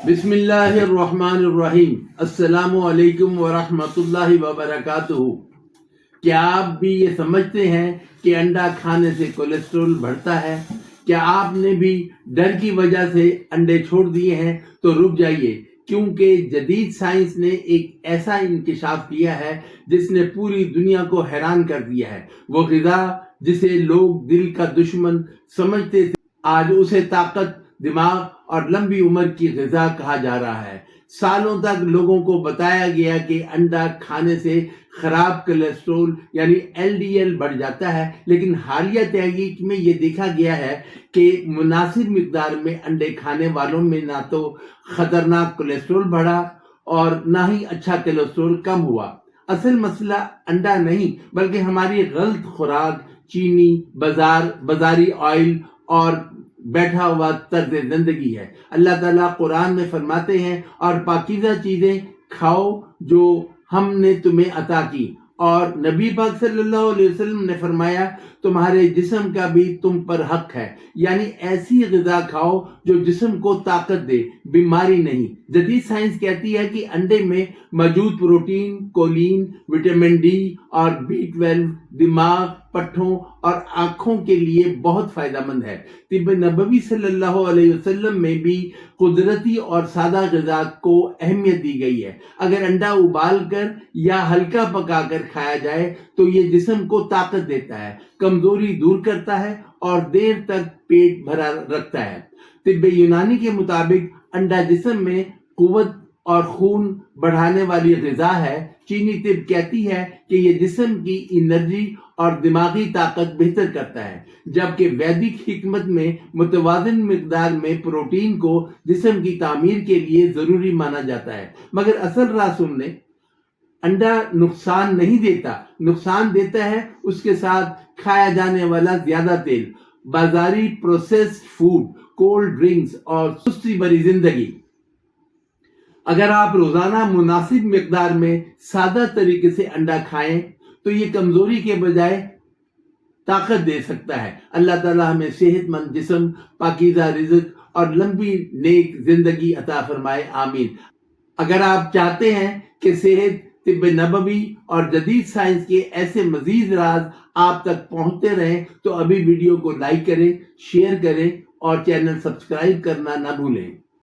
بسم اللہ الرحمن الرحیم۔ السلام علیکم ورحمۃ اللہ وبرکاتہ۔ کیا آپ بھی یہ سمجھتے ہیں کہ انڈا کھانے سے کولیسٹرول بڑھتا ہے؟ کیا آپ نے بھی ڈر کی وجہ سے انڈے چھوڑ دیے ہیں؟ تو رک جائیے، کیونکہ جدید سائنس نے ایک ایسا انکشاف کیا ہے جس نے پوری دنیا کو حیران کر دیا ہے۔ وہ غذا جسے لوگ دل کا دشمن سمجھتے تھے، آج اسے طاقت، دماغ اور لمبی عمر کی غذا کہا جا رہا ہے۔ سالوں تک لوگوں کو بتایا گیا کہ انڈا کھانے سے خراب کولیسٹرول یعنی LDL بڑھ جاتا ہے، لیکن حالیہ تحقیق میں یہ دیکھا گیا ہے کہ مناسب مقدار میں انڈے کھانے والوں میں نہ تو خطرناک کولیسٹرول بڑھا اور نہ ہی اچھا کولیسٹرول کم ہوا۔ اصل مسئلہ انڈا نہیں بلکہ ہماری غلط خوراک، چینی، بازاری آئل اور بیٹھا ہوا طرز زندگی ہے۔ اللہ تعالیٰ قرآن میں فرماتے ہیں، اور پاکیزہ چیزیں کھاؤ جو ہم نے تمہیں عطا کی، اور نبی پاک صلی اللہ علیہ وسلم نے فرمایا تمہارے جسم کا بھی تم پر حق ہے، یعنی ایسی غذا کھاؤ جو جسم کو طاقت دے، بیماری نہیں۔ جدید سائنس کہتی ہے کہ انڈے میں موجود پروٹین، کولین، وٹامن ڈی اور B12 دماغ، پٹھوں اور آنکھوں کے لیے بہت فائدہ مند ہے۔ طب نبوی صلی اللہ علیہ وسلم میں بھی قدرتی اور سادہ غذا کو اہمیت دی گئی ہے۔ اگر انڈا ابال کر یا ہلکا پکا کر کھایا جائے تو یہ جسم کو طاقت دیتا ہے، کمزوری دور کرتا ہے اور دیر تک پیٹ بھرا رکھتا ہے۔ طب یونانی کے مطابق انڈا جسم میں قوت اور خون بڑھانے والی غذا ہے۔ چینی طب کہتی ہے کہ یہ جسم کی انرجی اور دماغی طاقت بہتر کرتا ہے، جبکہ ویدک حکمت میں متوازن مقدار میں پروٹین کو جسم کی تعمیر کے لیے ضروری مانا جاتا ہے۔ مگر اصل راز سن لیں، انڈا نقصان نہیں دیتا، نقصان دیتا ہے اس کے ساتھ کھایا جانے والا زیادہ تیل، بازاری پروسیسڈ فوڈ، کولڈ ڈرنکس اور سستی بھری زندگی۔ اگر آپ روزانہ مناسب مقدار میں سادہ طریقے سے انڈا کھائیں تو یہ کمزوری کے بجائے طاقت دے سکتا ہے۔ اللہ تعالیٰ ہمیں صحت مند جسم، پاکیزہ رزق اور لمبی نیک زندگی عطا فرمائے، آمین۔ اگر آپ چاہتے ہیں کہ صحت، طب نبوی اور جدید سائنس کے ایسے مزید راز آپ تک پہنچتے رہیں تو ابھی ویڈیو کو لائک کریں، شیئر کریں اور چینل سبسکرائب کرنا نہ بھولیں۔